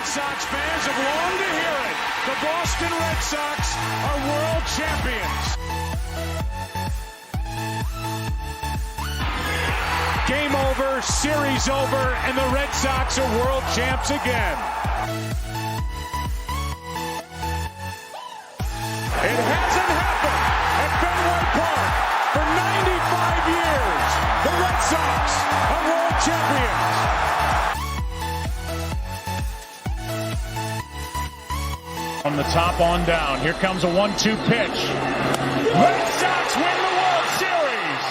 Red Sox fans have longed to hear it. The Boston Red Sox are world champions. Game over, series over, and the Red Sox are world champs again. It hasn't happened at Fenway Park for 95 years. The Red Sox are world champions. From the top on down, here comes a 1-2 pitch. Red Sox win the World Series.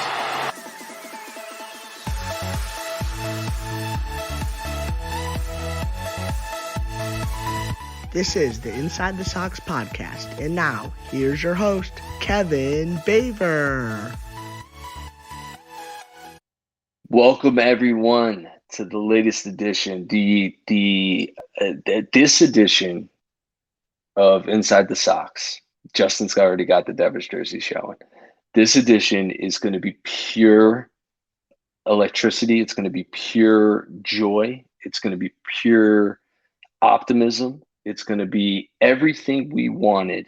This is the Inside the Sox podcast, and now here's your host, Kevin Baver. Welcome everyone to the latest edition, this edition of Inside the Sox. Justin's already got the Devers jersey showing. This edition is going to be pure electricity. It's going to be pure joy. It's going to be pure optimism. It's going to be everything we wanted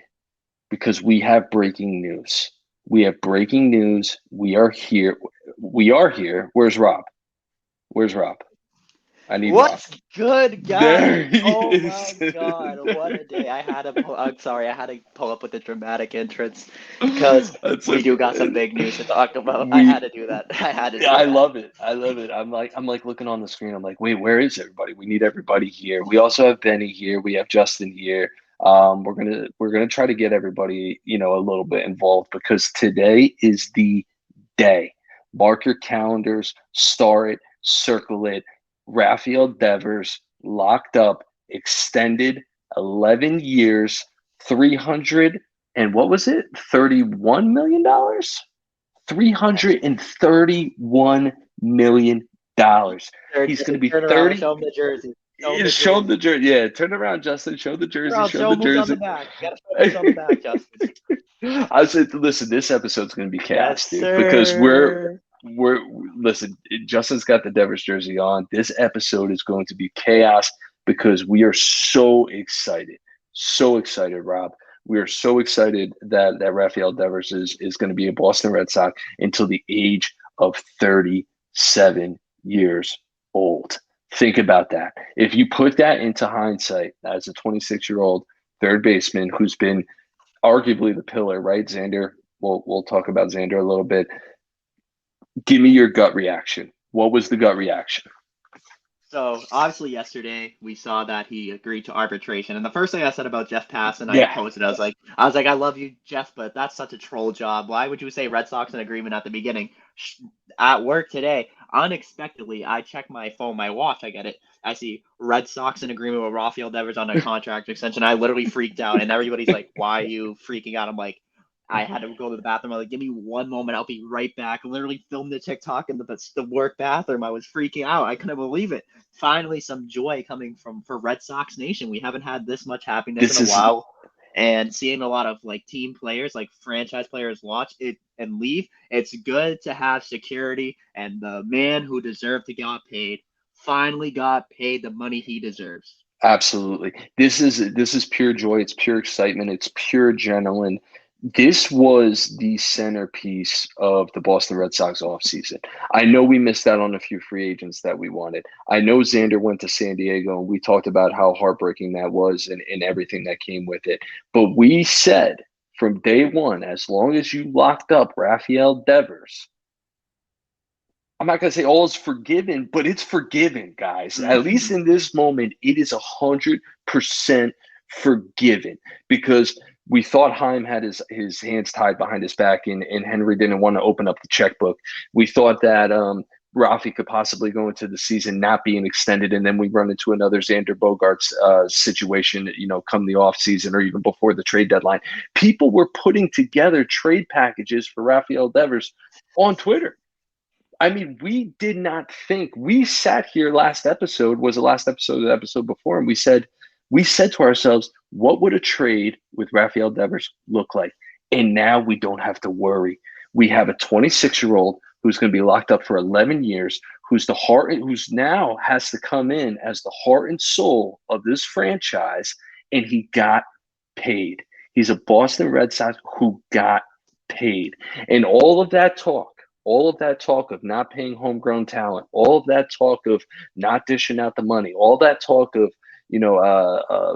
because we have breaking news. We have breaking news. We are here. Where's Rob? I need What's Rob. good, guys? There he is. is. My God, what a day! I had to pull up with the dramatic entrance because we do got some big news to talk about. I had to do that. I love it. I'm like looking on the screen. I'm like, wait, where is everybody? We need everybody here. We also have Benny here. We have Justin here. We're gonna try to get everybody, a little bit involved because today is the day. Mark your calendars. Star it. Circle it. Rafael Devers locked up, extended 11 years, 300 and what was it? $31 million? $331 million. He's going to be 30. Show him the jersey. Show him the jersey. Yeah, turn around, Justin. Show the jersey. Show the jersey. On the back. You gotta show him on the back, Justin. I said, listen, this episode's going to be chaos, Yes, dude, because listen, Justin's got the Devers jersey on. This episode is going to be chaos because we are so excited. So excited, Rob. We are so excited that Rafael Devers is going to be a Boston Red Sox until the age of 37 years old. Think about that. If you put that into hindsight as a 26-year-old third baseman who's been arguably the pillar, right? Xander, we'll talk about Xander a little bit. Give me your gut reaction. What was the gut reaction? So obviously yesterday we saw that he agreed to arbitration, and the first thing I said about Jeff Passan, I posted, I was like, I love you, Jeff, but that's such a troll job. Why would you say Red Sox in agreement at the beginning? At work today, unexpectedly, I check my phone, my watch, I get it. I see Red Sox in agreement with Rafael Devers on a contract extension. I literally freaked out, and everybody's like, "Why are you freaking out?" I'm like, I had to go to the bathroom. I'm like, give me one moment. I'll be right back. I literally filmed the TikTok in the work bathroom. I was freaking out. I couldn't believe it. Finally, some joy coming for Red Sox Nation. We haven't had this much happiness in a while. And seeing a lot of team players, franchise players watch it and leave. It's good to have security. And the man who deserved to get paid finally got paid the money he deserves. Absolutely. This is pure joy. It's pure excitement. It's pure adrenaline. This was the centerpiece of the Boston Red Sox offseason. I know we missed out on a few free agents that we wanted. I know Xander went to San Diego, and we talked about how heartbreaking that was and everything that came with it. But we said from day one, as long as you locked up Rafael Devers, I'm not going to say all is forgiven, but it's forgiven, guys. Mm-hmm. At least in this moment, it is 100% forgiven because – we thought Heim had his hands tied behind his back and Henry didn't want to open up the checkbook. We thought that Raffy could possibly go into the season not being extended, and then we run into another Xander Bogaerts situation, come the offseason or even before the trade deadline. People were putting together trade packages for Rafael Devers on Twitter. I mean, we did not think. We sat here last episode, was the last episode of the episode before, and we said to ourselves, what would a trade with Rafael Devers look like? And now we don't have to worry. We have a 26-year-old who's going to be locked up for 11 years, who's now has to come in as the heart and soul of this franchise, and he got paid. He's a Boston Red Sox who got paid. And all of that talk of not paying homegrown talent, all of that talk of not dishing out the money, all that talk of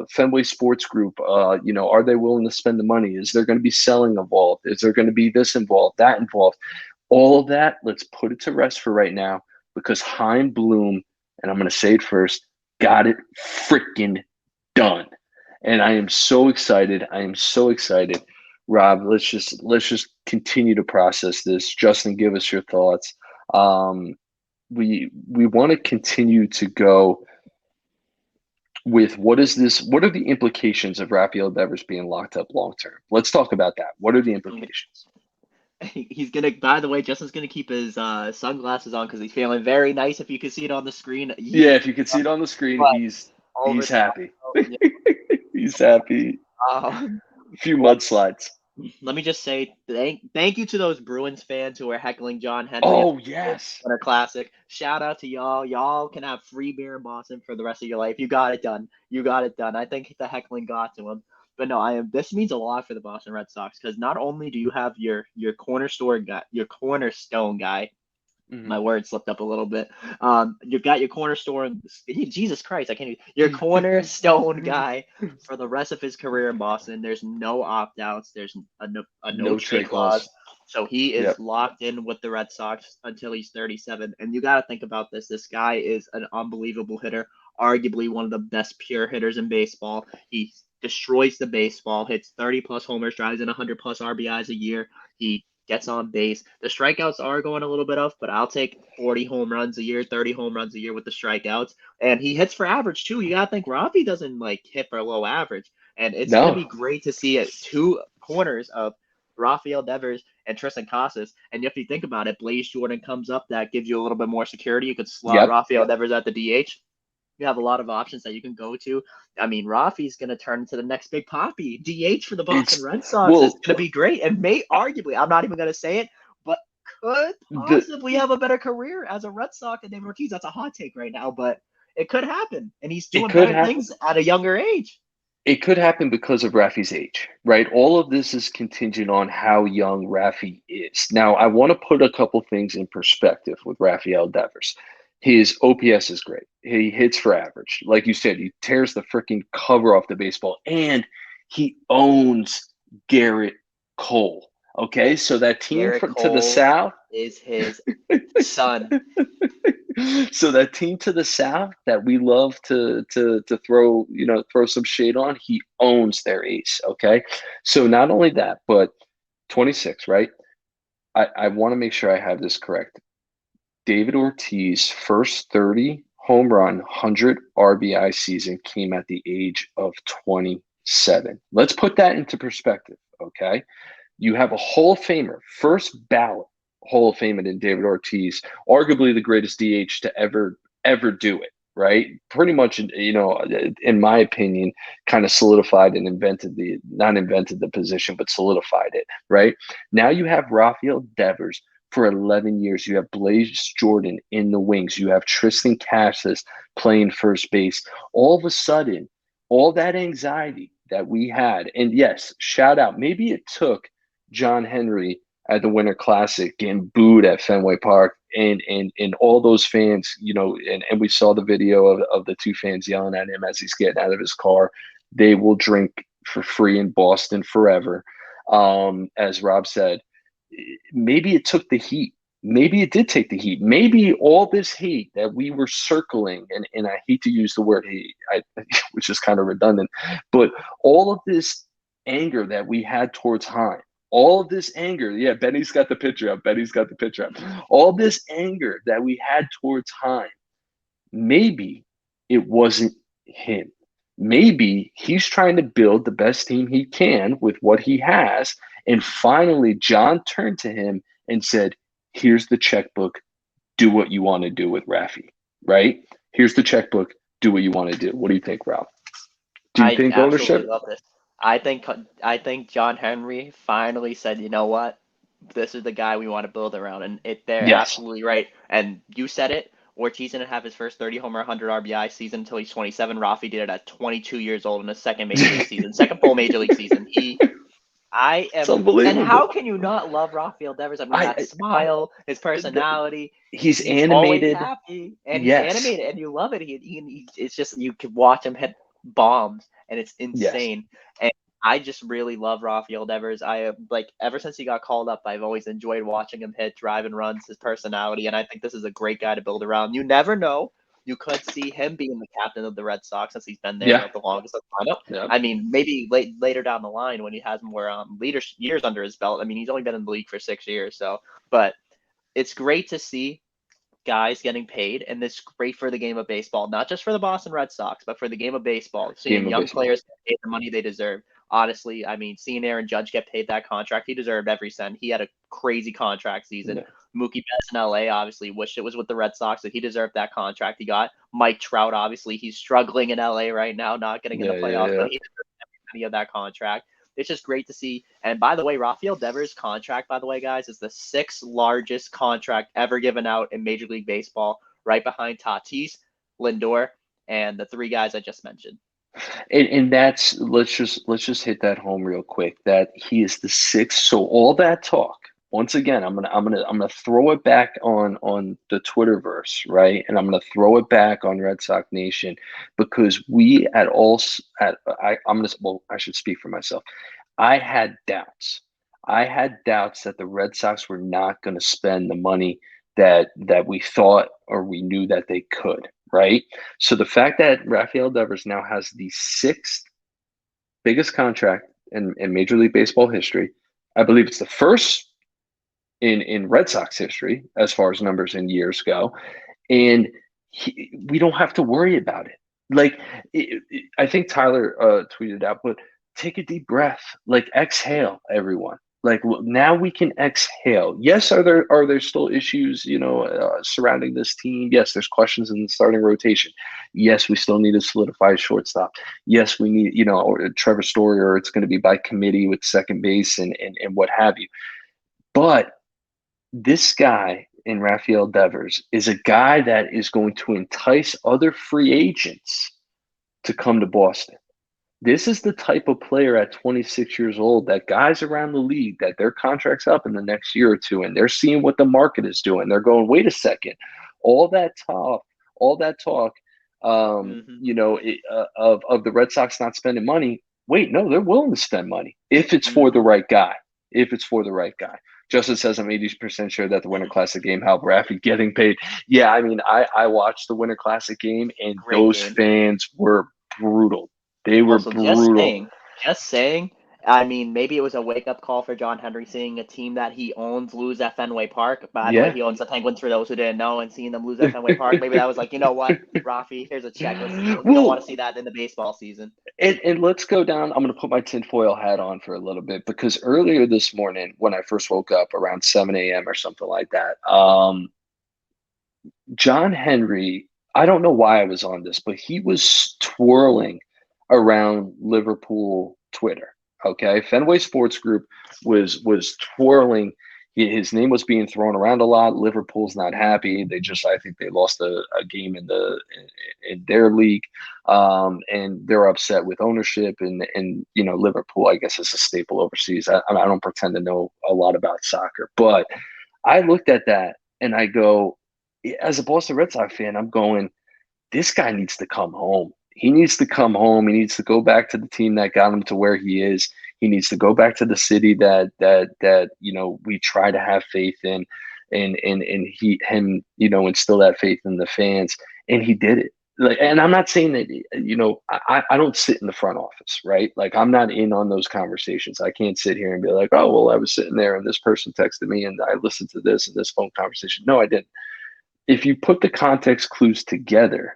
Fenway Sports Group, are they willing to spend the money? Is there going to be selling involved? Is there going to be this involved, that involved? All of that, let's put it to rest for right now, because Chaim Bloom, and I'm going to say it first, got it freaking done. And I am so excited. Rob, let's just continue to process this. Justin, give us your thoughts. We want to continue to go with what are the implications of Rafael Devers being locked up long term? Let's talk about that. What are the implications? He's gonna. By the way, Justin's gonna keep his sunglasses on because he's feeling very nice. If you can see it on the screen. Yeah, if you can see it on the screen, he's happy. He's happy. A few mudslides. Let me just say thank you to those Bruins fans who are heckling John Henry. Oh, yes. Winter Classic. Shout out to y'all. Y'all can have free beer in Boston for the rest of your life. You got it done. I think the heckling got to him. But no, this means a lot for the Boston Red Sox because not only do you have your cornerstone guy. Mm-hmm. My word slipped up a little bit. You've got your cornerstone. Jesus Christ, I can't even. Your cornerstone guy for the rest of his career in Boston. There's no opt-outs. There's a no trade clause. So he is locked in with the Red Sox until he's 37. And you got to think about this. This guy is an unbelievable hitter, arguably one of the best pure hitters in baseball. He destroys the baseball, hits 30-plus homers, drives in 100-plus RBIs a year. He gets on base. The strikeouts are going a little bit up, but I'll take 40 home runs a year, 30 home runs a year with the strikeouts. And he hits for average, too. You got to think Raffy doesn't, hit for low average. And it's going to be great to see two corners of Rafael Devers and Tristan Casas. And if you think about it, Blaze Jordan comes up. That gives you a little bit more security. You could slot Rafael Devers at the DH. You have a lot of options that you can go to. I mean, Raffy's going to turn into the next big poppy. DH for the Boston Red Sox is going to be great and may arguably, I'm not even going to say it, but could possibly have a better career as a Red Sox than David Ortiz. That's a hot take right now, but it could happen. And he's doing better things at a younger age. It could happen because of Raffy's age, right? All of this is contingent on how young Raffy is. Now, I want to put a couple things in perspective with Rafael Devers. His OPS is great. He hits for average. Like you said, he tears the freaking cover off the baseball, and he owns Garrett Cole. Okay, so that team to the south is his son. So that team to the south that we love to throw some shade on, he owns their ace. Okay, so not only that, but 26, right? I want to make sure I have this correct. David Ortiz's first 30 home run, 100 RBI season came at the age of 27. Let's put that into perspective, okay? You have a Hall of Famer, first ballot Hall of Famer in David Ortiz, arguably the greatest DH to ever do it, right? Pretty much, in my opinion, kind of solidified and not invented the position, but solidified it, right? Now you have Rafael Devers. For 11 years, you have Blaze Jordan in the wings. You have Tristan Casas playing first base. All of a sudden, all that anxiety that we had, and yes, shout out, maybe it took John Henry at the Winter Classic getting booed at Fenway Park and all those fans, and we saw the video of the two fans yelling at him as he's getting out of his car. They will drink for free in Boston forever. As Rob said, maybe it took the heat. Maybe it did take the heat. Maybe all this hate that we were circling, and I hate to use the word hate, which is kind of redundant, but all of this anger that we had towards Chaim, all of this anger, Benny's got the picture up. All this anger that we had towards Chaim, maybe it wasn't him. Maybe he's trying to build the best team he can with what he has. And finally, John turned to him and said, here's the checkbook. Do what you want to do with Raffy, right? Here's the checkbook. Do what you want to do. What do you think, Ralph? Do you think ownership? Love this. I think John Henry finally said, you know what? This is the guy we want to build around. And they're absolutely right. And you said it. Ortiz didn't have his first 30 homer, 100 RBI season until he's 27. Raffy did it at 22 years old in his second major league season, second full major league season. It's unbelievable. And how can you not love Rafael Devers? I mean, that smile, his personality. He's Always animated. happy, and he's animated, and you love it. It's just, you can watch him hit bombs, and it's insane. Yes. And I just really love Rafael Devers. Ever since he got called up, I've always enjoyed watching him hit, drive, and runs, his personality, and I think this is a great guy to build around. You never know. You could see him being the captain of the Red Sox since he's been there the longest lineup. Yeah. I mean, maybe later down the line when he has more leadership years under his belt. I mean, he's only been in the league for 6 years, but it's great to see guys getting paid, and it's great for the game of baseball, not just for the Boston Red Sox, but for the game of baseball. Seeing young players get paid the money they deserve. Honestly, I mean, seeing Aaron Judge get paid that contract, he deserved every cent. He had a crazy contract season. Yeah. Mookie Betts in LA obviously wished it was with the Red Sox, that he deserved that contract he got. Mike Trout, obviously, he's struggling in LA right now, not getting in the playoffs, but he deserved every penny of that contract. It's just great to see. And by the way, Rafael Devers' contract, by the way, guys, is the 6th largest contract ever given out in Major League Baseball, right behind Tatis, Lindor, and the 3 guys I just mentioned. And that's, let's just hit that home real quick, that he is the 6th. So all that talk, once again, I'm gonna throw it back on the Twitterverse, right? And I'm gonna throw it back on Red Sox Nation, because I should speak for myself. I had doubts. That the Red Sox were not going to spend the money that we thought or we knew that they could, right? So the fact that Rafael Devers now has the 6th biggest contract in Major League Baseball history, I believe it's the first in Red Sox history as far as numbers and years go, and we don't have to worry about it. Like, I think Tyler tweeted out, but take a deep breath, like exhale, everyone. Like, now we can exhale. Yes, are there still issues, surrounding this team? Yes, there's questions in the starting rotation. Yes, we still need to solidify a shortstop. Yes, we need, or Trevor Story, or it's going to be by committee with second base and what have you. But this guy in Rafael Devers is a guy that is going to entice other free agents to come to Boston. This is the type of player at 26 years old that guys around the league, that their contract's up in the next year or two, and they're seeing what the market is doing. They're going, wait a second, all that talk, of the Red Sox not spending money. Wait, no, they're willing to spend money if it's for the right guy. Justin says, I'm 80% sure that the Winter Classic game helped Raffy getting paid. Yeah, I mean, I watched the Winter Classic game, and those fans were brutal. They were also brutal. Just saying. I mean, maybe it was a wake-up call for John Henry, seeing a team that he owns lose at Fenway Park. By the way, he owns the Penguins, for those who didn't know, and seeing them lose at Fenway Park, maybe that was like, you know what, Raffy, here's a check. You don't want to see that in the baseball season. And let's go down. I'm going to put my tinfoil hat on for a little bit, because earlier this morning, when I first woke up around 7 a.m. or something like that, John Henry, I don't know why I was on this, but he was twirling around Liverpool Twitter. Okay, Fenway Sports Group was twirling. His name was being thrown around a lot. Liverpool's not happy. I think they lost a game in their league, and they're upset with ownership. And Liverpool, I guess, is a staple overseas. I don't pretend to know a lot about soccer, but I looked at that and I go, as a Boston Red Sox fan, I'm going, this guy needs to come home. He needs to come home. He needs to go back to the team that got him to where he is. He needs to go back to the city that we try to have faith in, and instill that faith in the fans. And he did it. And I'm not saying that I don't sit in the front office, right? Like, I'm not in on those conversations. I can't sit here and be like, oh well, I was sitting there and this person texted me and I listened to this and this phone conversation. No, I didn't. If you put the context clues together,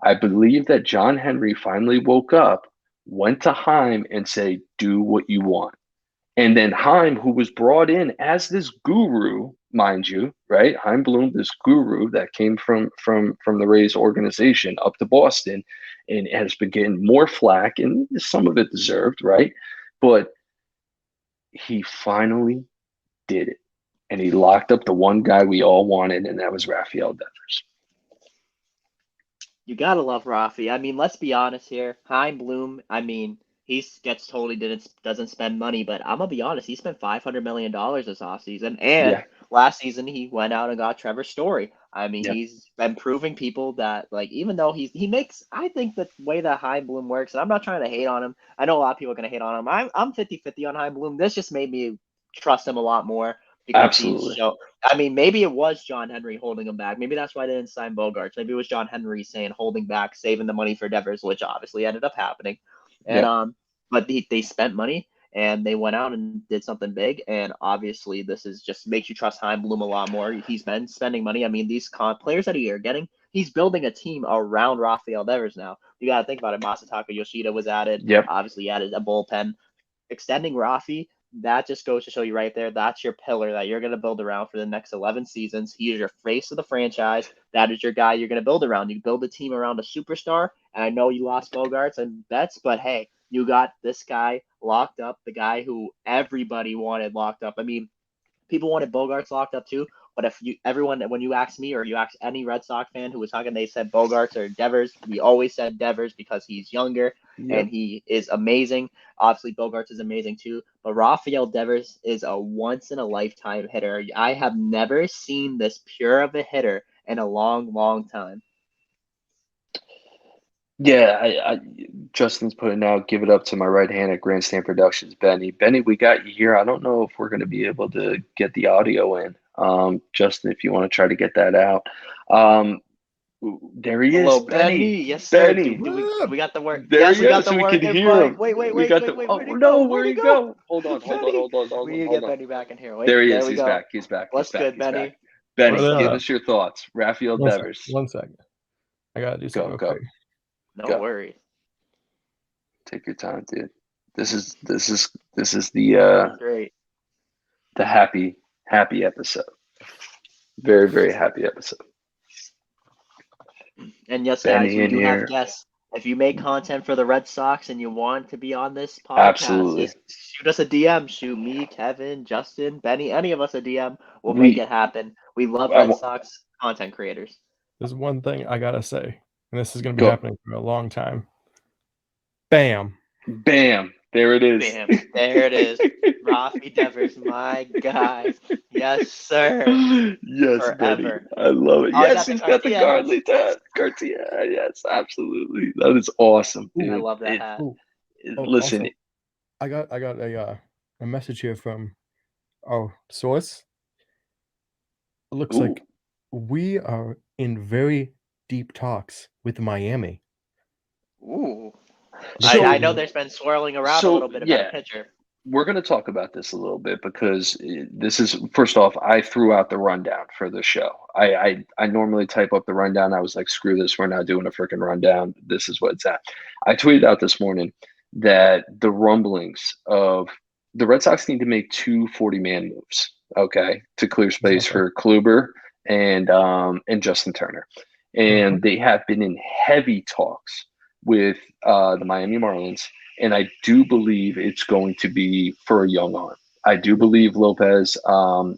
I believe that John Henry finally woke up, went to Heim and said, do what you want. And then Heim, who was brought in as this guru, mind you, right? Heim Bloom, this guru that came from the Rays organization up to Boston, and has been getting more flack, and some of it deserved, right? But he finally did it. And he locked up the one guy we all wanted, and that was Rafael Devers. You gotta love Raffy. I mean, let's be honest here. Chaim Bloom, I mean, he gets told he doesn't spend money, but I'm gonna be honest, he spent $500 million this offseason, and Yeah, last season he went out and got Trevor Story. I mean, yeah, he's been proving people that like even though he makes I think the way that Chaim Bloom works, and I'm not trying to hate on him. I know a lot of people are gonna hate on him. I'm 50-50 on Chaim Bloom. This just made me trust him a lot more because he's absolutely. show I mean, maybe it was John Henry holding him back. Maybe that's why they didn't sign Bogarts. Maybe it was John Henry saying holding back, saving the money for Devers, which obviously ended up happening. And Yeah, but they spent money and they went out and did something big. And obviously, this is just makes you trust Chaim Bloom a lot more. He's been spending money. I mean, these players that he are getting, he's building a team around Rafael Devers now. You got to think about it. Masataka Yoshida was added. yep, Obviously, he added a bullpen. Extending Rafi, that just goes to show you right there. That's your pillar that you're going to build around for the next 11 seasons. He is your face of the franchise. That is your guy you're going to build around. You build a team around a superstar. And I know you lost Bogarts and Betts, but hey, you got this guy locked up, the guy who everybody wanted locked up. I mean, people wanted Bogarts locked up too. But if when you ask me or you ask any Red Sox fan who was talking, they said Bogarts or Devers. We always said Devers because he's younger yep. and he is amazing. Obviously, Bogarts is amazing too. But Rafael Devers is a once in a lifetime hitter. I have never seen this pure of a hitter in a long, long time. Yeah, Justin's putting out, give it up to my right hand at Grandstand Productions, Benny. Benny, we got you here. I don't know if we're going to be able to get the audio in. Justin, if you want to try to get that out. There he Hello, is, Benny. Benny. Yes, sir. Benny. Do we got the work? There Yes, he we got is. the We work can hear invite. him. Wait. We got the. Where'd Oh he no, go? where'd Where'd he he go? go? Hold on, Benny. We need to hold get on. Benny back in here. Wait, There he there is. we He's go. back. He's back. What's good, Benny? Benny, What give up? us your thoughts. Rafael One sec. Devers. 1 second. I gotta do something real Go. quick. No Go. worries. Take your time, dude. This is the Great. the happy episode. Very, very happy episode. And yes, Benny guys, we in do have here. guests. If you make content for the Red Sox and you want to be on this podcast, Absolutely. just shoot us a DM. Shoot me, Kevin, Justin, Benny, any of us a DM. We'll We- make it happen. We love I Red wa- Sox content creators. There's one thing I gotta say, and this is gonna be Go. happening for a long time. Bam. Bam. There it is. Bam. There it is. Raffy Devers, my guy. Yes, sir. Yes, Forever. Benny. I love it. Oh, I Yes, got the he's got the Cartier hat. Cartier. Yes, absolutely. That is awesome, dude. I love that hat. Ooh. Oh, Listen, also, I got a message here from our source. It looks Ooh. like we are in very deep talks with Miami. Ooh. So- I know there's been swirling around a little bit about yeah. a pitcher. we're going to talk about this a little bit because this is, first off, I threw out the rundown for the show. I normally type up the rundown. I was like, screw this. We're not doing a freaking rundown. This is what it's at. I tweeted out this morning that the rumblings of the Red Sox need to make 2 40-man moves, okay, to clear space for Kluber and Justin Turner. And they have been in heavy talks with the Miami Marlins. And I do believe it's going to be for a young arm. I do believe Lopez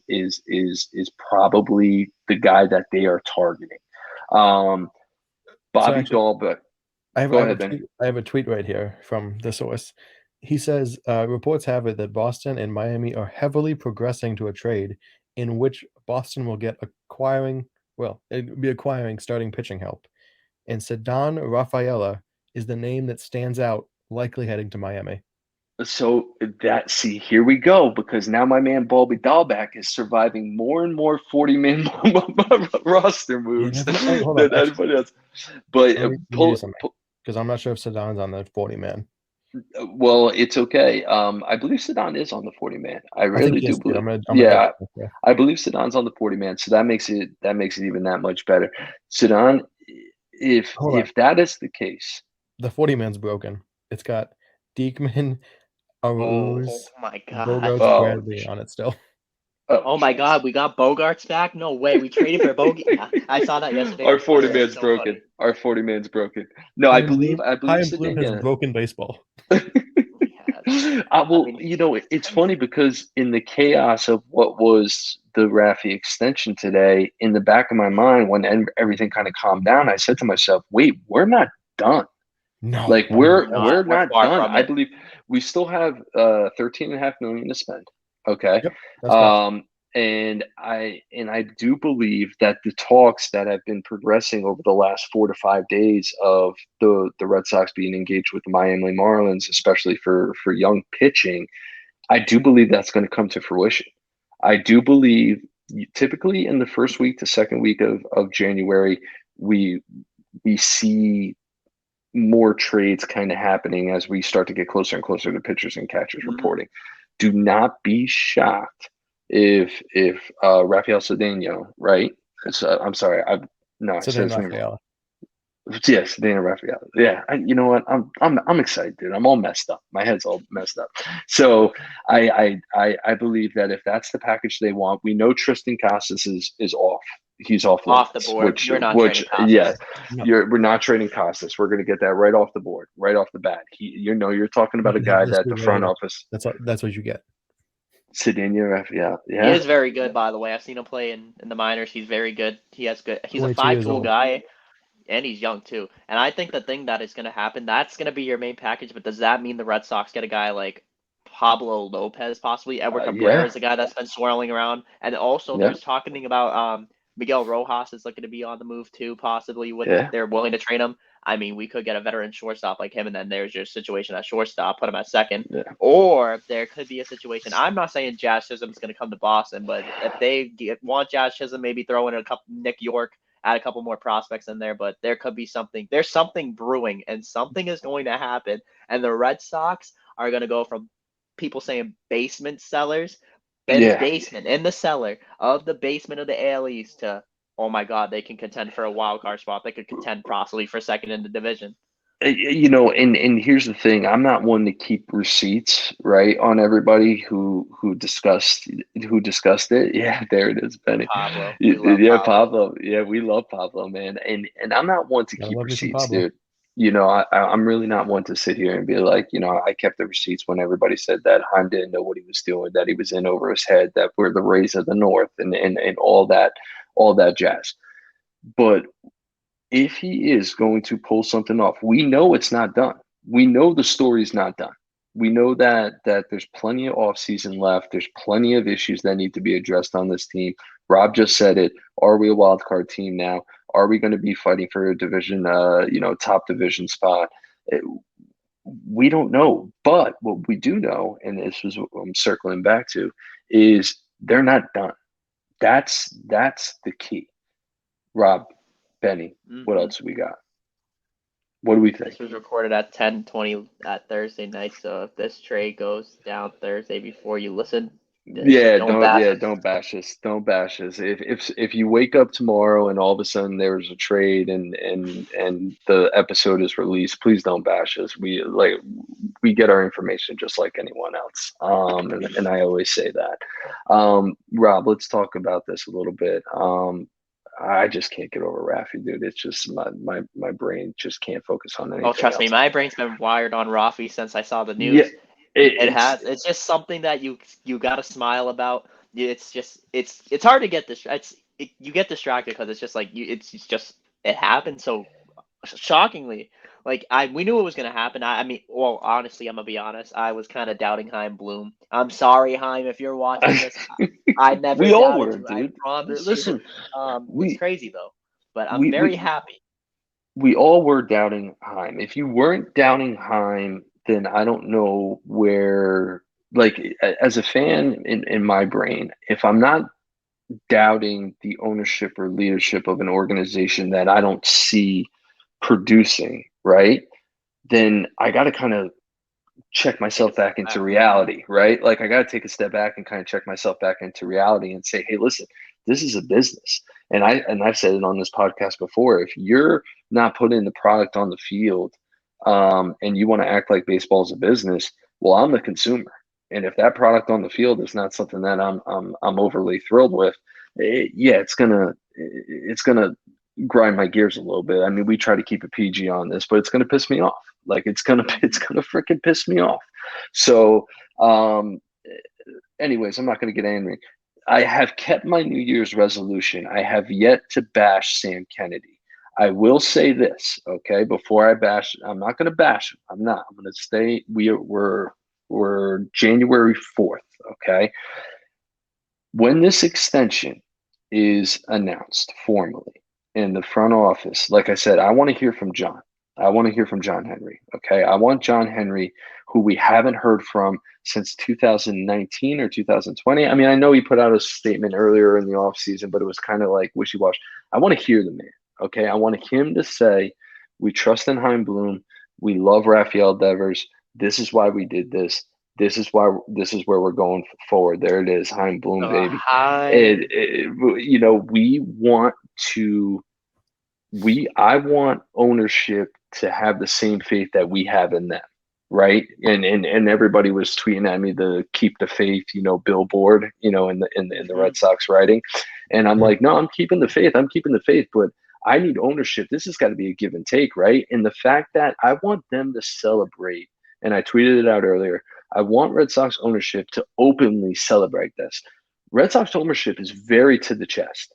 is probably the guy that they are targeting. Bobby Dahlbeck. I have a tweet right here from the source. He says, reports have it that Boston and Miami are heavily progressing to a trade in which Boston will get acquiring starting pitching help. And Ceddanne Rafaela is the name that stands out, likely heading to Miami. So here we go, because now my man Bobby Dahlbeck is surviving more and more 40-man roster moves than anybody else. But because I'm not sure if Ceddanne's on the 40-man. Well, it's okay. I believe Ceddanne is on the 40-man. I really do believe. I believe Ceddanne's on the 40-man, so that makes it even that much better. Ceddanne, if that is the case, the 40-man's broken. It's got Diekman, Aruz, Bogarts, Bradley on it still. Oh my God, we got Bogarts back? No way, we traded for Bogey. I saw that yesterday. Our 40-man's broken. Funny. Our 40-man's broken. No, I believe Blue has broken baseball. It's funny because in the chaos of what was the Raffy extension today, in the back of my mind, when everything kind of calmed down, I said to myself, "Wait, we're not done. No, Like we're we're not far done. from I it. believe we still have 13.5 million to spend. Okay. Yep, that's correct. And I do believe that the talks that have been progressing over the last 4 to 5 days of the Red Sox being engaged with the Miami Marlins, especially for young pitching, I do believe that's going to come to fruition. I do believe typically in the first week to second week of January, we see more trades kind of happening as we start to get closer and closer to pitchers and catchers reporting. Do not be shocked if Rafael Cedeno, right? I'm sorry, I said his name wrong. Yes, Dana Raphael. Yeah, you know what? I'm excited, dude. I'm all messed up. My head's all messed up. So I believe that if that's the package they want, we know Tristan Casas is off. He's off the limits, board. You're not trading Casas. Yeah, No. we're not trading Casas. We're going to get that right off the board, right off the bat. You're talking about a guy that the front office. That's what you get. Cedeno Raphael. Yeah, he is very good, by the way. I've seen him play in the minors. He's very good. He's a 5-tool guy. And he's young too. And I think the thing that is going to happen, that's going to be your main package. But does that mean the Red Sox get a guy like Pablo Lopez, possibly? Edward Cabrera is the guy that's been swirling around. And also there's talking about Miguel Rojas is looking to be on the move too, possibly. They're willing to trade him. I mean, we could get a veteran shortstop like him, and then there's your situation at shortstop, put him at second. Yeah. Or there could be a situation. I'm not saying Jazz Chisholm's going to come to Boston, but if they want Jazz Chisholm, maybe throw in a couple Nick York, add a couple more prospects in there, but there could be something. There's something brewing, and something is going to happen. And the Red Sox are going to go from people saying basement sellers, basement in the cellar of the basement of the AL East to, oh my God, they can contend for a wild card spot. They could contend possibly for second in the division. You know, and here's the thing. I'm not one to keep receipts, right, on everybody who discussed it. Yeah, there it is, Benny. Pablo. Pablo. Yeah, we love Pablo, man. And I'm not one to keep receipts, dude. You know, I'm really not one to sit here and be like, you know, I kept the receipts when everybody said that Heim didn't know what he was doing, that he was in over his head, that we're the Rays of the North, and all that jazz. But if he is going to pull something off, we know it's not done. We know the story's not done. We know that there's plenty of offseason left. There's plenty of issues that need to be addressed on this team. Rob just said it. Are we a wild card team now? Are we going to be fighting for a division, top division spot? We don't know. But what we do know, and this is what I'm circling back to, is they're not done. That's the key. Rob, Benny, what else do we got? What do we think? This was recorded at 10:20 at Thursday night, so if this trade goes down Thursday before you listen, don't bash us. Don't bash us. If you wake up tomorrow and all of a sudden there's a trade and the episode is released, please don't bash us. We get our information just like anyone else. And I always say that. Rob, let's talk about this a little bit. I just can't get over Raffy, dude. It's just my brain just can't focus on anything. Oh, trust me, my brain's been wired on Raffy since I saw the news. Yeah, it's just something that you got to smile about. It's just it's hard to get distracted. You get distracted because it's just like it happened so shockingly. Like we knew it was gonna happen. I mean, well, honestly, I'm gonna be honest. I was kind of doubting Heim Bloom. I'm sorry, Heim, if you're watching this. I never. We all were, dude. I promise. Listen, it's crazy though, but I'm very happy. We all were doubting Heim. If you weren't doubting Heim, then I don't know where. Like as a fan in my brain, if I'm not doubting the ownership or leadership of an organization that I don't see producing, right, then I got to kind of check myself back into reality, right? Like I got to take a step back and kind of check myself back into reality and say, hey, listen, this is a business. And I've said it on this podcast before. If you're not putting the product on the field and you want to act like baseball is a business, well, I'm the consumer. And if that product on the field is not something that I'm overly thrilled with, it's gonna grind my gears a little bit. I mean, we try to keep a PG on this, but it's gonna piss me off. Like it's gonna freaking piss me off. So, anyways, I'm not gonna get angry. I have kept my New Year's resolution. I have yet to bash Sam Kennedy. I will say this, okay? Before I bash, I'm not going to bash him. I'm not. I'm going to stay. We're January 4th, okay? When this extension is announced formally in the front office, like I said, I want to hear from John. I want to hear from John Henry, okay? I want John Henry, who we haven't heard from since 2019 or 2020. I mean, I know he put out a statement earlier in the offseason, but it was kind of like wishy-washy. I want to hear the man, okay? I want him to say, we trust in Chaim Bloom. We love Rafael Devers. This is why we did this. This is where we're going forward. There it is, Chaim Bloom, baby. We want to. I want ownership to have the same faith that we have in them, right? And everybody was tweeting at me the keep the faith, billboard, in the Red Sox writing, and I'm like, no, I'm keeping the faith. But I need ownership. This has got to be a give and take, right? And the fact that I want them to celebrate, and I tweeted it out earlier. I want Red Sox ownership to openly celebrate this. Red Sox ownership is very to the chest.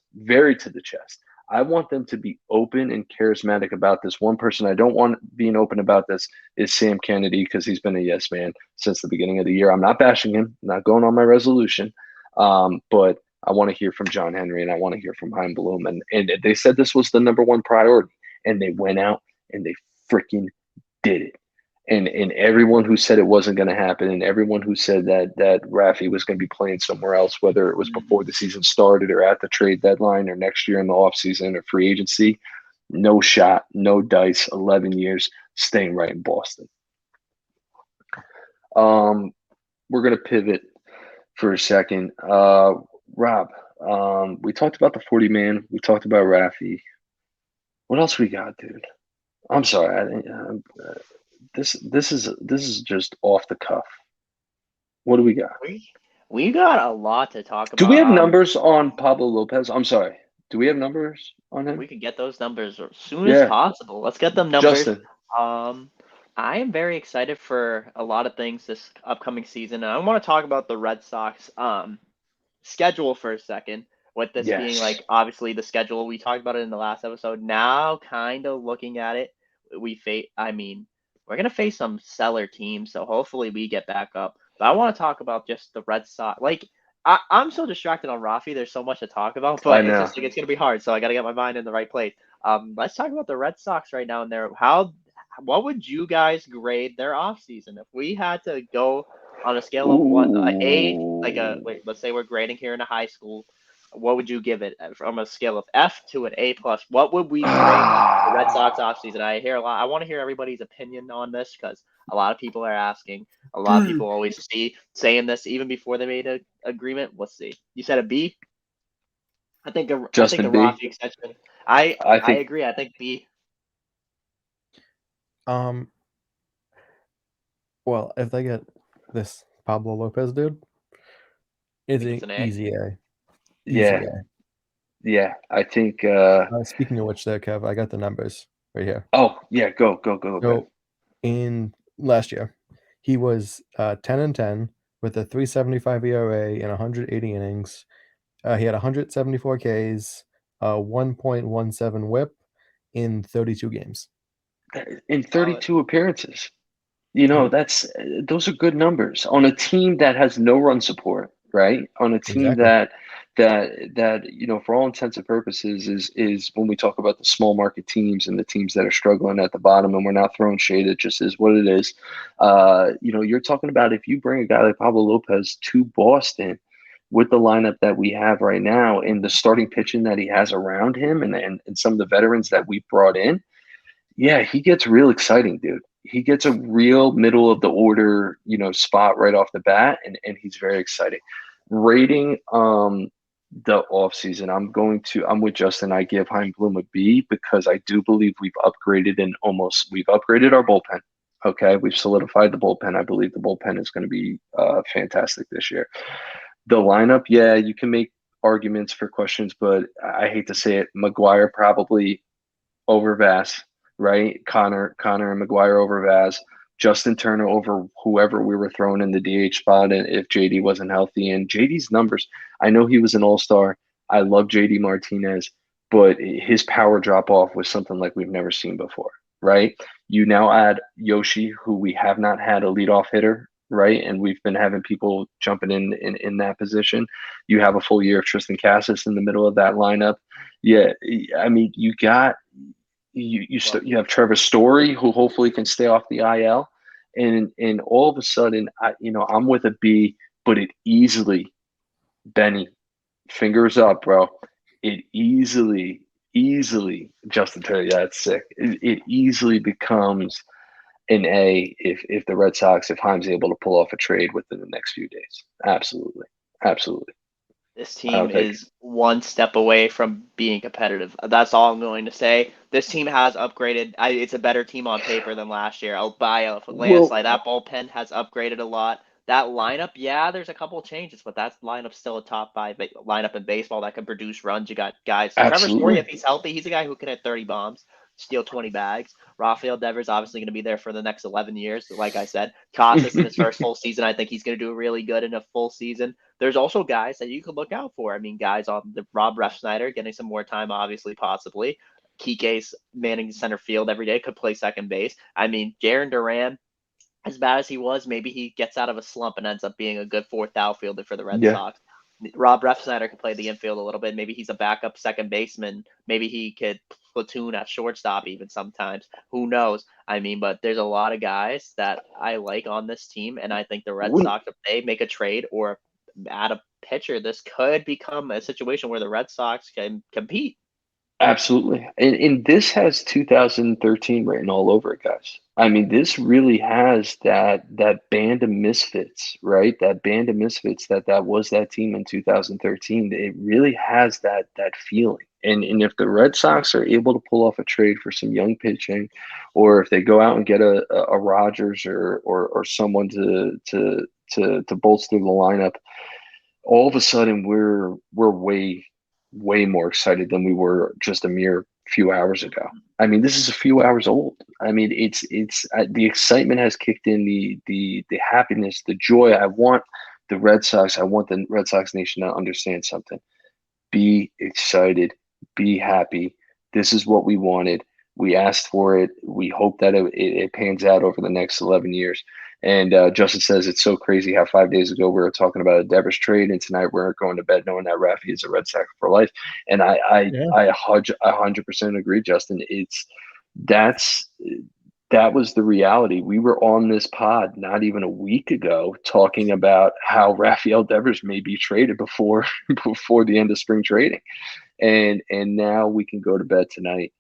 I want them to be open and charismatic about this. One person I don't want being open about this is Sam Kennedy, because he's been a yes man since the beginning of the year. I'm not bashing him, I'm not going on my resolution, but I want to hear from John Henry, and I want to hear from Chaim Bloom. And they said this was the number one priority, and they went out and they freaking did it. And everyone who said it wasn't going to happen, and everyone who said that Raffy was going to be playing somewhere else, whether it was before the season started or at the trade deadline or next year in the offseason or free agency, no shot, no dice, 11 years, staying right in Boston. We're going to pivot for a second. Rob, we talked about the 40-man. We talked about Raffy. What else we got, dude? I'm sorry. This is just off the cuff. What do we got? We got a lot to talk about. Do we have numbers on Pablo Lopez? I'm sorry. Do we have numbers on him? We can get those numbers as soon as possible. Let's get them numbers. Justin. I am very excited for a lot of things this upcoming season, and I want to talk about the Red Sox schedule for a second. With this being like obviously the schedule, we talked about it in the last episode. Now, kind of looking at it, we're going to face some stellar teams, so hopefully we get back up. But I want to talk about just the Red Sox. Like, I'm so distracted on Raffy. There's so much to talk about, but it's just like it's going to be hard, so I got to get my mind in the right place. Let's talk about the Red Sox right now and there. What would you guys grade their offseason? If we had to go on a scale of 1 to let's say we're grading here in a high school, what would you give it from a scale of F to an A+? What would we grade the Red Sox offseason? I hear a lot. I want to hear everybody's opinion on this because a lot of people are asking. A lot of people always saying this even before they made an agreement. Let's see. You said a B? I think the Raffy extension. I agree. I think B. Well, if they get this Pablo Lopez dude, it's an easy A. Yeah, I think. Speaking of which, there, Kev, I got the numbers right here. Oh yeah, go. So, in last year, he was 10-10 with a 3.75 ERA and 180 innings. He had 174 Ks, 1.17 WHIP in 32 games. In 32 appearances, those are good numbers on a team that has no run support. Right, on a team that for all intents and purposes is when we talk about the small market teams and the teams that are struggling at the bottom, and we're not throwing shade, it just is what it is. You're talking about if you bring a guy like Pablo Lopez to Boston with the lineup that we have right now and the starting pitching that he has around him and some of the veterans that we brought in, he gets real exciting, dude. He gets a real middle of the order, spot right off the bat, and he's very exciting. Rating the offseason, I'm with Justin. I give Chaim Bloom a B because I do believe we've upgraded our bullpen. Okay, we've solidified the bullpen. I believe the bullpen is going to be fantastic this year. The lineup, you can make arguments for questions, but I hate to say it, McGuire probably over Vass. Right, Connor and McGuire over Vaz, Justin Turner over whoever we were throwing in the DH spot, and if JD wasn't healthy. And JD's numbers, I know he was an all-star. I love JD Martinez, but his power drop off was something like we've never seen before, right? You now add Yoshi, who we have not had a leadoff hitter, right? And we've been having people jumping in that position. You have a full year of Tristan Cassis in the middle of that lineup. Yeah, I mean, you have Trevor Story, who hopefully can stay off the IL, and all of a sudden, I'm with a B, but it easily, Benny, fingers up, bro. It easily, Justin Turner, yeah, it's sick. It easily becomes an A if the Red Sox, if Heim's able to pull off a trade within the next few days. Absolutely. This team is one step away from being competitive. That's all I'm going to say. This team has upgraded. It's a better team on paper than last year. I'll buy a landslide. That bullpen has upgraded a lot. That lineup, yeah, there's a couple of changes, but that lineup's still a top 5 lineup in baseball that can produce runs. You got guys. Trevor Story, if he's healthy, he's a guy who can hit 30 bombs, steal 20 bags. Rafael Devers obviously going to be there for the next 11 years. Like I said, Casas in his first full season, I think he's going to do really good in a full season. There's also guys that you could look out for. I mean, guys on the Rob Refsnyder getting some more time, obviously, possibly. Kike's manning center field every day, could play second base. I mean, Jarren Duran, as bad as he was, maybe he gets out of a slump and ends up being a good fourth outfielder for the Red Sox. Rob Refsnyder could play the infield a little bit. Maybe he's a backup second baseman. Maybe he could platoon at shortstop even sometimes. Who knows? I mean, but there's a lot of guys that I like on this team, and I think the Red Sox, if they make a trade or add a pitcher, this could become a situation where the Red Sox can compete. Absolutely. And this has 2013 written all over it, guys. I mean, this really has that band of misfits, right? That band of misfits that was that team in 2013. It really has that feeling. And if the Red Sox are able to pull off a trade for some young pitching, or if they go out and get a Rogers or someone to bolster the lineup, all of a sudden we're way more excited than we were just a mere few hours ago. I mean, this is a few hours old. I mean, it's the excitement has kicked in, the happiness, the joy. I want the Red Sox Nation to understand something. Be excited, be happy. This is what we wanted. We asked for it. We hope that it pans out over the next 11 years. And Justin says it's so crazy how 5 days ago we were talking about a Devers trade, and tonight we're going to bed knowing that Raffy is a Red Sox for life. And I 100% agree, Justin. That was the reality. We were on this pod not even a week ago talking about how Rafael Devers may be traded before the end of spring trading, and now we can go to bed tonight.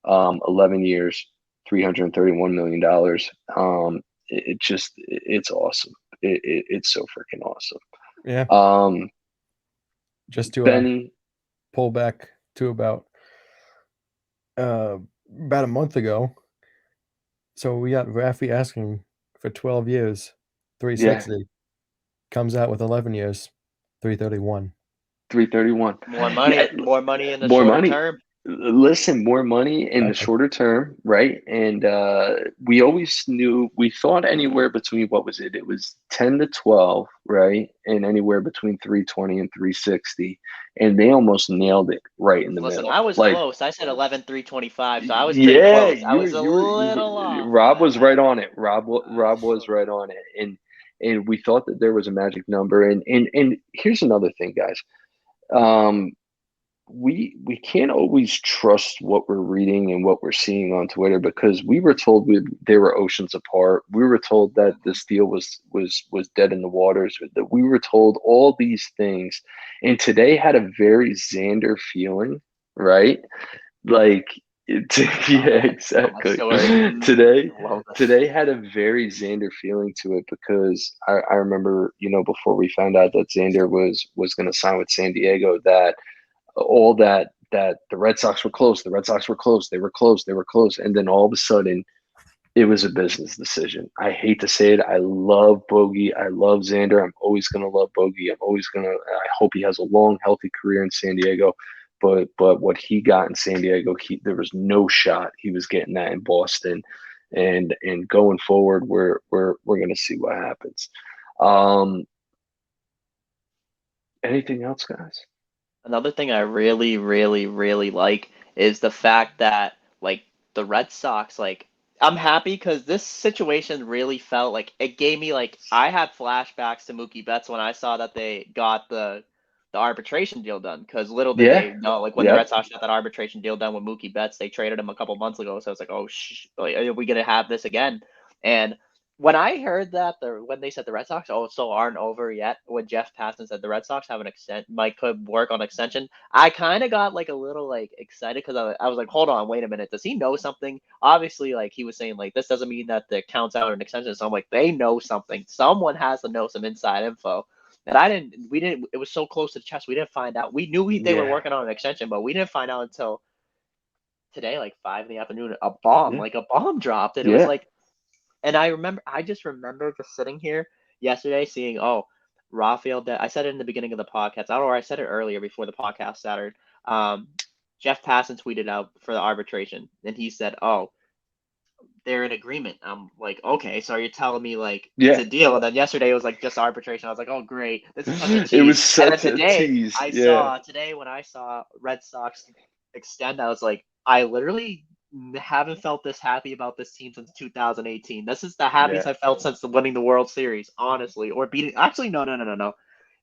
11 years, $331 million. It's awesome. It's so freaking awesome. Yeah. Just to Benny, pull back to about a month ago. So we got Raffy asking for 12 years, 360. Yeah. Comes out with 11 years, 331. 331. More money. Yeah. More money in the shorter term. Listen, more money in the shorter term, right? And we thought anywhere between, what was it? It was 10 to 12, right? And anywhere between 320 and 360. And they almost nailed it right in the middle. I was close. I said 11,325, so I was pretty close. I was a little off. Rob was right on it. Rob was right on it. And we thought that there was a magic number. And here's another thing, guys. We can't always trust what we're reading and what we're seeing on Twitter, because we were told they were oceans apart. We were told that this deal was dead in the waters. That we were told all these things, and today had a very Xander feeling, right? Like, yeah, exactly. Today had a very Xander feeling to it, because I remember, before we found out that Xander was going to sign with San Diego, that all that the Red Sox were close. The Red Sox were close. They were close. And then all of a sudden, it was a business decision. I hate to say it. I love Bogey. I love Xander. I'm always going to love Bogey. I hope he has a long, healthy career in San Diego. But what he got in San Diego, there was no shot he was getting that in Boston. and going forward, we're going to see what happens. Anything else, guys? Another thing I really, really, really like is the fact that like the Red Sox, like I'm happy because this situation really felt like it gave me like I had flashbacks to Mookie Betts when I saw that they got the arbitration deal done. Because little did Yeah. they know, like when the Red Sox got that arbitration deal done with Mookie Betts, they traded him a couple months ago. So I was like, oh, like, are we gonna have this again? And when I heard that when they said the Red Sox also aren't over yet, when Jeff Passan said the Red Sox have an could work on extension, I kind of got like a little like excited because I was like, hold on, wait a minute, does he know something? Obviously, like he was saying, like this doesn't mean that the counts out an extension. So I'm like, they know something. Someone has to know some inside info. And we didn't. It was so close to the chest. We didn't find out. We knew they were working on an extension, but we didn't find out until today, like 5 in the afternoon. Like a bomb dropped, and it was like. And I just remember just sitting here yesterday seeing, Rafael I said it in the beginning of the podcast, or I said it earlier before the podcast started. Jeff Passan tweeted out for the arbitration, and he said, they're in agreement. I'm like, okay, so you're telling me like it's a deal? And then yesterday it was like just arbitration. I was like, oh great, this is such a tease. It was such a tease. Today when I saw Red Sox extend, I was like, I literally haven't felt this happy about this team since 2018. This is the happiest I felt since winning the World Series, honestly, or beating. Actually, no.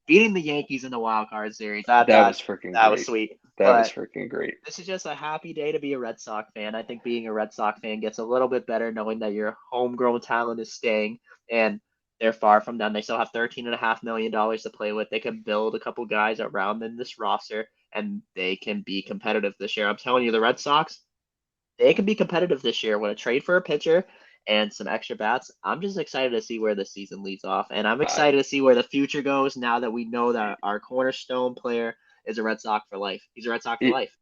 Beating the Yankees in the wild card series. That was freaking that great. was sweet. That was freaking great. This is just a happy day to be a Red Sox fan. I think being a Red Sox fan gets a little bit better knowing that your homegrown talent is staying, and they're far from done. They still have $13.5 million to play with. They can build a couple guys around them in this roster, and they can be competitive this year. I'm telling you, the Red Sox, they can be competitive this year with a trade for a pitcher and some extra bats. I'm just excited to see where the season leads off, and I'm excited to see where the future goes now that we know that our cornerstone player is a Red Sox for life. He's a Red Sox for life.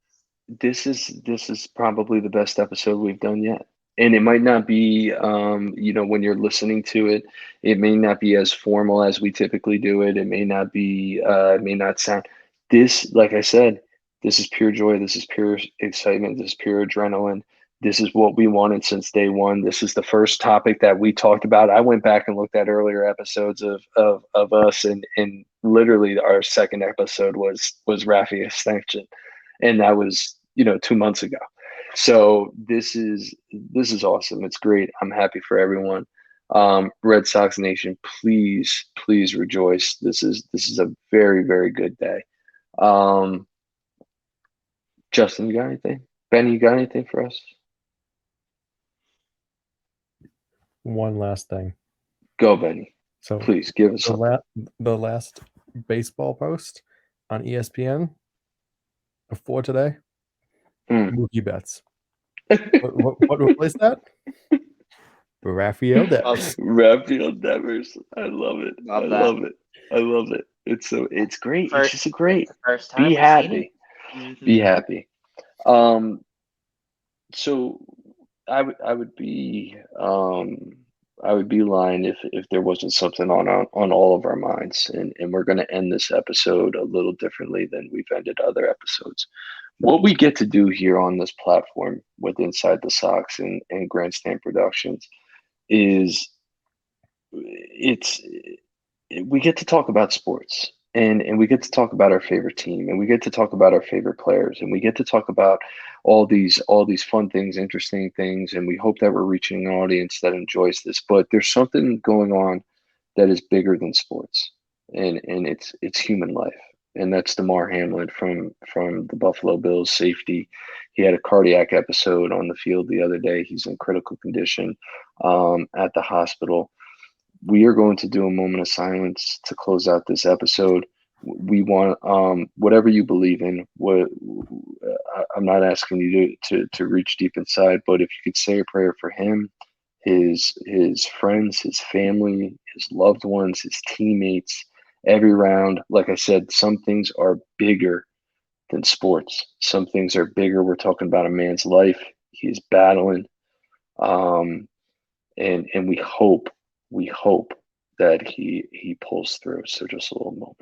This is probably the best episode we've done yet. And it might not be, when you're listening to it, it may not be as formal as we typically do it. It may not be, it may not sound this, like I said, this is pure joy. This is pure excitement. This is pure adrenaline. This is what we wanted since day one. This is the first topic that we talked about. I went back and looked at earlier episodes of us, and literally our second episode was Raffy extension, and that was 2 months ago. So this is awesome. It's great. I'm happy for everyone. Red Sox Nation, please rejoice. This is a very, very good day. Justin, you got anything? Benny, you got anything for us? One last thing. Go, Benny. So please give us the last baseball post on ESPN before today. Mookie Betts. what replaced that? Rafael Devers. Rafael Devers. I love it. I love it. It's great. It's just a great. First time be happy. Mm-hmm. Be happy. So I would be lying if there wasn't something on all of our minds, and we're going to end this episode a little differently than we've ended other episodes. What we get to do here on this platform with Inside the Sox and Grandstand Productions is we get to talk about sports, and we get to talk about our favorite team, and we get to talk about our favorite players, and we get to talk about all these fun things, interesting things, and we hope that we're reaching an audience that enjoys this. But there's something going on that is bigger than sports, and it's human life. And that's DeMar Hamlin from the Buffalo Bills, safety. He had a cardiac episode on the field the other day. He's in critical condition at the hospital. We are going to do a moment of silence to close out this episode. We want whatever you believe in. I'm not asking you to reach deep inside, but if you could say a prayer for him, his friends, his family, his loved ones, his teammates, every round. Like I said, some things are bigger than sports. Some things are bigger. We're talking about a man's life. He's battling, and we hope that he pulls through. So just a little moment.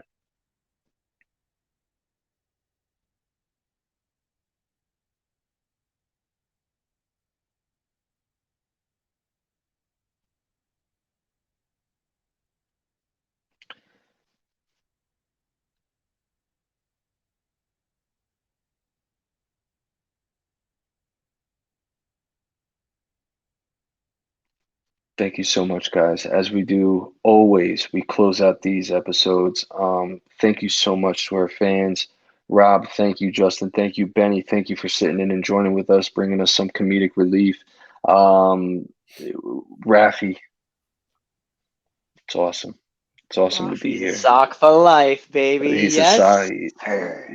Thank you so much, guys. As we do always, we close out these episodes. Thank you so much to our fans. Rob, thank you. Justin, thank you. Benny, thank you for sitting in and joining with us, bringing us some comedic relief. Raffy, it's awesome. It's awesome to be here. Sock for life, baby. He's yes, a sock. sir.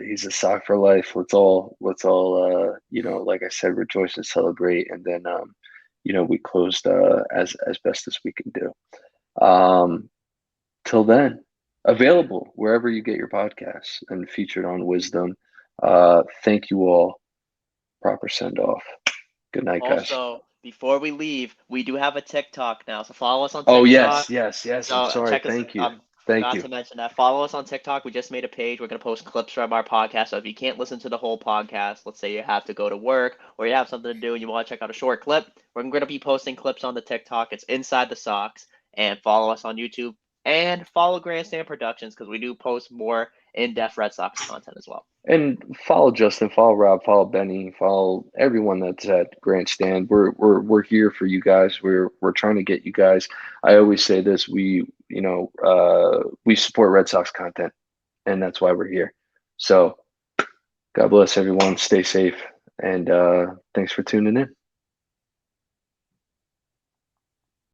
He's a sock for life. Let's all like I said, rejoice and celebrate. And then we closed as best as we can do. Till then, available wherever you get your podcasts and featured on Wisdom. Thank you all. Proper send off. Good night, guys. Also, before we leave, we do have a TikTok now, so follow us on TikTok. Oh yes. So I'm sorry. Thank you. Forgot to mention that. Follow us on TikTok. We just made a page. We're going to post clips from our podcast. So if you can't listen to the whole podcast, let's say you have to go to work or you have something to do and you want to check out a short clip, we're going to be posting clips on the TikTok. It's Inside the Sox. And follow us on YouTube. And follow Grandstand Productions because we do post more in-depth Red Sox content as well. And follow Justin, follow Rob, follow Benny, follow everyone that's at Grandstand. We're here for you guys. We're trying to get you guys. I always say this: we support Red Sox content, and that's why we're here. So, God bless everyone. Stay safe, and thanks for tuning in.